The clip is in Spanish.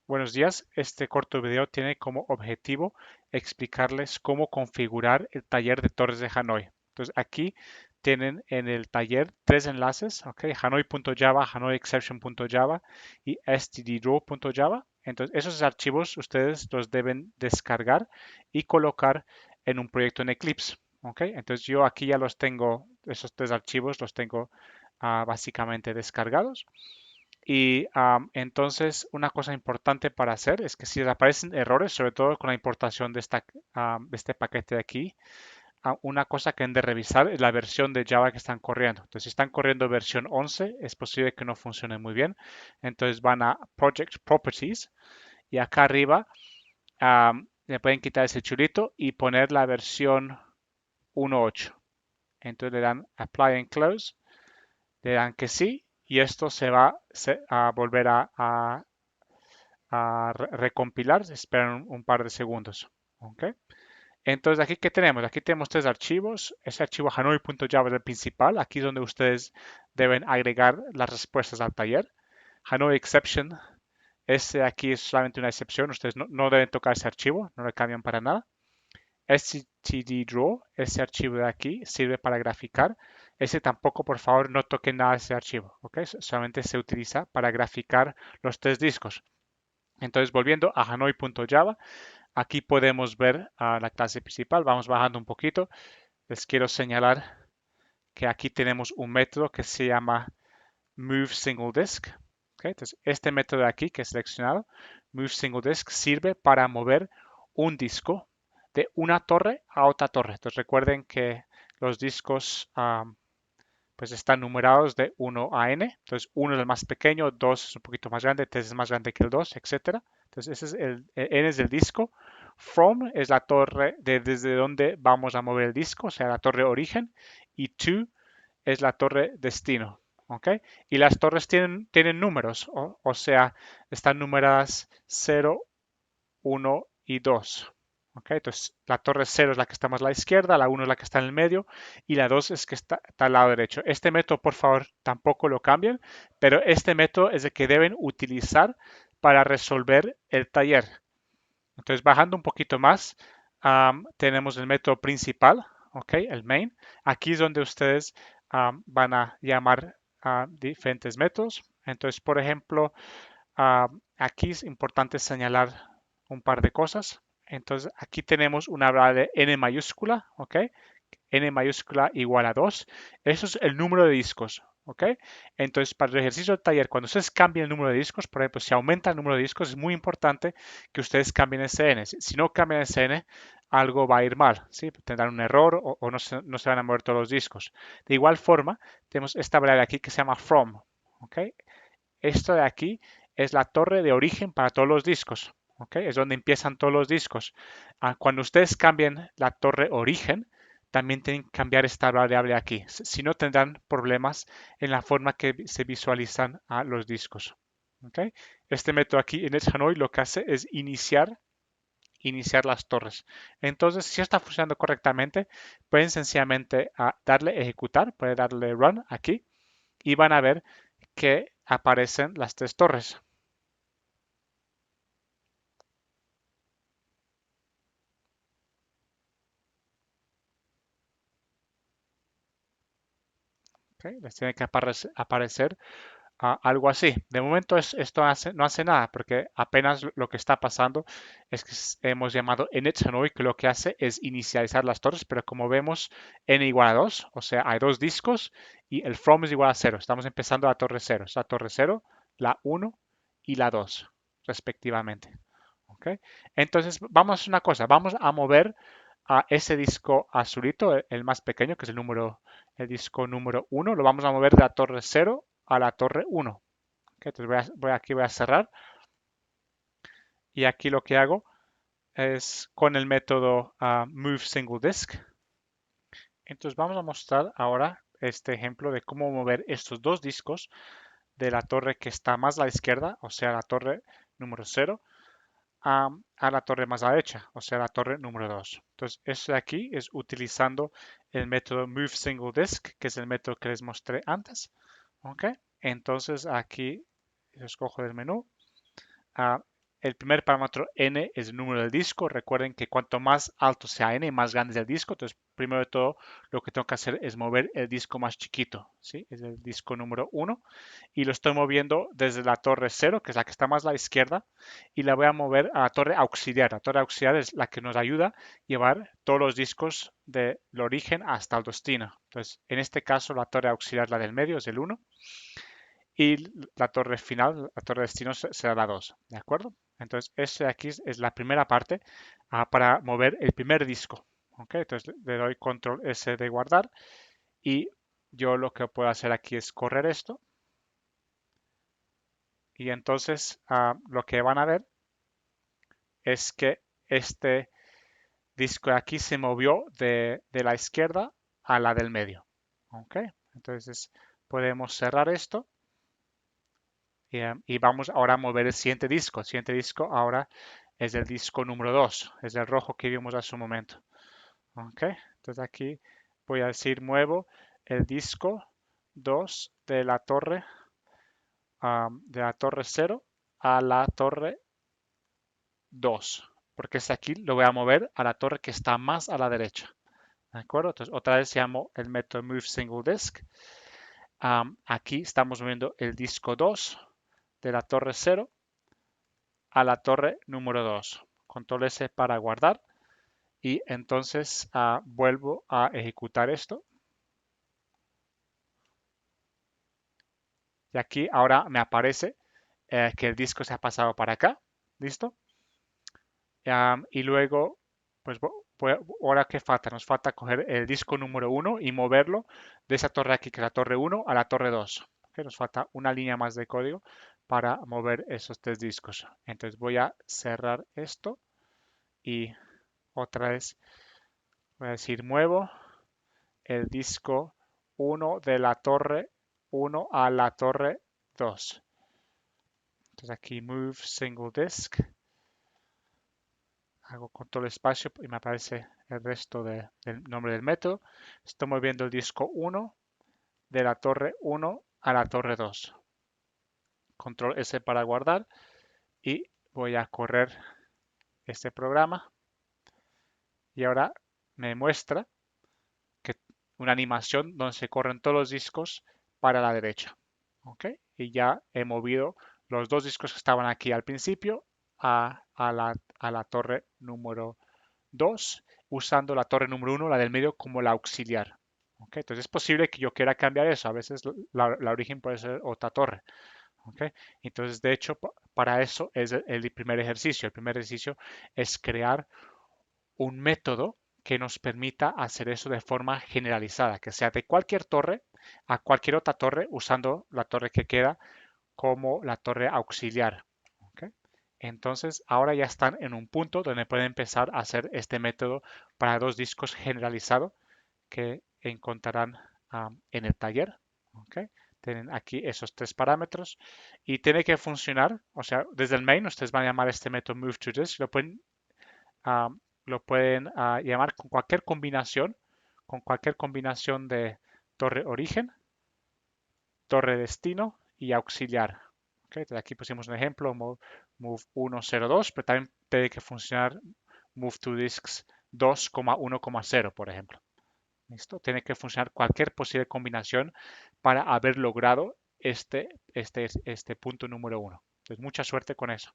Buenos días. Este corto video tiene como objetivo explicarles cómo configurar el taller de Torres de Hanoi. Entonces aquí tienen en el taller tres enlaces, ¿ok? Hanoi.java, HanoiException.java y stddraw.java. Entonces esos archivos ustedes los deben descargar y colocar en un proyecto en Eclipse, ¿ok? Entonces yo aquí ya los tengo, esos tres archivos los tengo básicamente descargados. Y entonces una cosa importante para hacer es que si les aparecen errores, sobre todo con la importación de este paquete de aquí, una cosa que han de revisar es la versión de Java que están corriendo. Entonces, si están corriendo versión 11, es posible que no funcione muy bien. Entonces van a Project Properties y acá arriba le pueden quitar ese chulito y poner la versión 1.8. Entonces le dan Apply and Close, le dan que sí y esto se va a volver a recompilar, esperan un par de segundos. ¿Ok? Entonces, aquí ¿qué tenemos? Aquí tenemos tres archivos. Ese archivo hanoi.java es el principal. Aquí es donde ustedes deben agregar las respuestas al taller. Hanoi exception, ese aquí es solamente una excepción. Ustedes no deben tocar ese archivo, no le cambian para nada. stddraw, ese archivo de aquí, sirve para graficar. Ese tampoco, por favor, no toquen nada de ese archivo. ¿Ok? Solamente se utiliza para graficar los tres discos. Entonces, volviendo a hanoi.java, aquí podemos ver la clase principal. Vamos bajando un poquito. Les quiero señalar que aquí tenemos un método que se llama moveSingleDisk. ¿Okay? Entonces, este método de aquí que he seleccionado, moveSingleDisk, sirve para mover un disco de una torre a otra torre. Entonces, recuerden que los discos pues están numerados de 1 a n. Entonces, 1 es el más pequeño, 2 es un poquito más grande, 3 es más grande que el 2, etcétera. Entonces, ese es n es el disco. From es la torre desde donde vamos a mover el disco, o sea, la torre origen. Y to es la torre destino. ¿Ok? Y las torres tienen números, o sea, están numeradas 0, 1 y 2. ¿Ok? Entonces, la torre 0 es la que está más a la izquierda, la 1 es la que está en el medio y la 2 es que está al lado derecho. Este método, por favor, tampoco lo cambien, pero este método es el que deben utilizar para resolver el taller. Entonces, bajando un poquito más, tenemos el método principal, ¿ok? El main. Aquí es donde ustedes van a llamar a diferentes métodos. Entonces, por ejemplo, aquí es importante señalar un par de cosas. Entonces, aquí tenemos una variable n mayúscula, ¿ok? N mayúscula igual a 2. Eso es el número de discos, ¿ok? Entonces, para el ejercicio del taller, cuando ustedes cambien el número de discos, por ejemplo, si aumenta el número de discos, es muy importante que ustedes cambien ese n. Si no cambian ese n, algo va a ir mal, ¿sí? Tendrán un error o no se van a mover todos los discos. De igual forma, tenemos esta variable aquí que se llama from, ¿ok? Esto de aquí es la torre de origen para todos los discos. ¿Ok? Es donde empiezan todos los discos. Cuando ustedes cambien la torre origen, también tienen que cambiar esta variable aquí. Si no, tendrán problemas en la forma que se visualizan a los discos. ¿Ok? Este método aquí en el Hanoi lo que hace es iniciar las torres. Entonces, si está funcionando correctamente, pueden sencillamente darle ejecutar, pueden darle run aquí y van a ver que aparecen las tres torres. ¿Ok? Les tiene que aparecer algo así. De momento esto no hace nada porque apenas lo que está pasando es que hemos llamado init que lo que hace es inicializar las torres, pero como vemos n igual a 2, o sea, hay dos discos y el from es igual a 0. Estamos empezando la torre 0, es la torre 0, la 1 y la 2 respectivamente. ¿Ok? Entonces vamos a hacer una cosa, vamos a mover a ese disco azulito, el más pequeño, que es el disco número 1, lo vamos a mover de la torre 0 a la torre 1. Okay, entonces aquí voy a cerrar y aquí lo que hago es con el método moveSingleDisk. Entonces vamos a mostrar ahora este ejemplo de cómo mover estos dos discos de la torre que está más a la izquierda, o sea, la torre número 0, a la torre más a la derecha, o sea, la torre número 2. Entonces, esto de aquí es utilizando el método moveSingleDisk, que es el método que les mostré antes. ¿Ok? Entonces, aquí escojo del menú, el primer parámetro n es el número del disco. Recuerden que cuanto más alto sea n, más grande es el disco. Entonces, primero de todo, lo que tengo que hacer es mover el disco más chiquito, ¿sí? Es el disco número 1. Y lo estoy moviendo desde la torre 0, que es la que está más a la izquierda, y la voy a mover a la torre auxiliar. La torre auxiliar es la que nos ayuda a llevar todos los discos del origen hasta el destino. Entonces, en este caso, la torre auxiliar, la del medio, es el 1 y la torre final, la torre de destino será la 2, ¿de acuerdo? Entonces, este de aquí es la primera parte para mover el primer disco. ¿Ok? Entonces le doy control S de guardar y yo lo que puedo hacer aquí es correr esto y entonces lo que van a ver es que este disco de aquí se movió de la izquierda a la del medio. ¿Ok? Entonces podemos cerrar esto y vamos ahora a mover el siguiente disco. El siguiente disco ahora es el disco número 2, es el rojo que vimos hace un momento. ¿Ok? Entonces aquí voy a decir muevo el disco 2 de la torre 0 a la torre 2, porque este aquí lo voy a mover a la torre que está más a la derecha. ¿De acuerdo? Entonces otra vez llamo el método move single disk. Aquí estamos moviendo el disco 2 de la torre 0 a la torre número 2. Control S para guardar y entonces vuelvo a ejecutar esto. Y aquí ahora me aparece que el disco se ha pasado para acá. ¿Listo? Y luego, pues ahora ¿qué falta? Nos falta coger el disco número 1 y moverlo de esa torre aquí, que es la torre 1, a la torre 2. ¿Okay? Nos falta una línea más de código para mover esos tres discos. Entonces voy a cerrar esto y otra vez voy a decir muevo el disco 1 de la torre 1 a la torre 2. Entonces aquí move single disk. Hago control espacio y me aparece el resto del nombre del método. Estoy moviendo el disco 1 de la torre 1 a la torre 2. Control S para guardar y voy a correr este programa y ahora me muestra que una animación donde se corren todos los discos para la derecha. ¿Ok? Y ya he movido los dos discos que estaban aquí al principio a la torre número 2, usando la torre número 1, la del medio, como la auxiliar. ¿Ok? Entonces es posible que yo quiera cambiar eso. A veces la origen puede ser otra torre. ¿Ok? Entonces, de hecho, para eso es el primer ejercicio. El primer ejercicio es crear un método que nos permita hacer eso de forma generalizada, que sea de cualquier torre a cualquier otra torre usando la torre que queda como la torre auxiliar. ¿Okay? Entonces, ahora ya están en un punto donde pueden empezar a hacer este método para dos discos generalizado que encontrarán en el taller. ¿Okay? Tienen aquí esos tres parámetros y tiene que funcionar, o sea, desde el main ustedes van a llamar este método move to disk, lo pueden llamar con cualquier combinación de torre origen, torre destino y auxiliar. Okay, entonces aquí pusimos un ejemplo, move 102, pero también tiene que funcionar move to disks 2,1,0, por ejemplo. ¿Listo? Tiene que funcionar cualquier posible combinación para haber logrado este punto número 1. Entonces, mucha suerte con eso.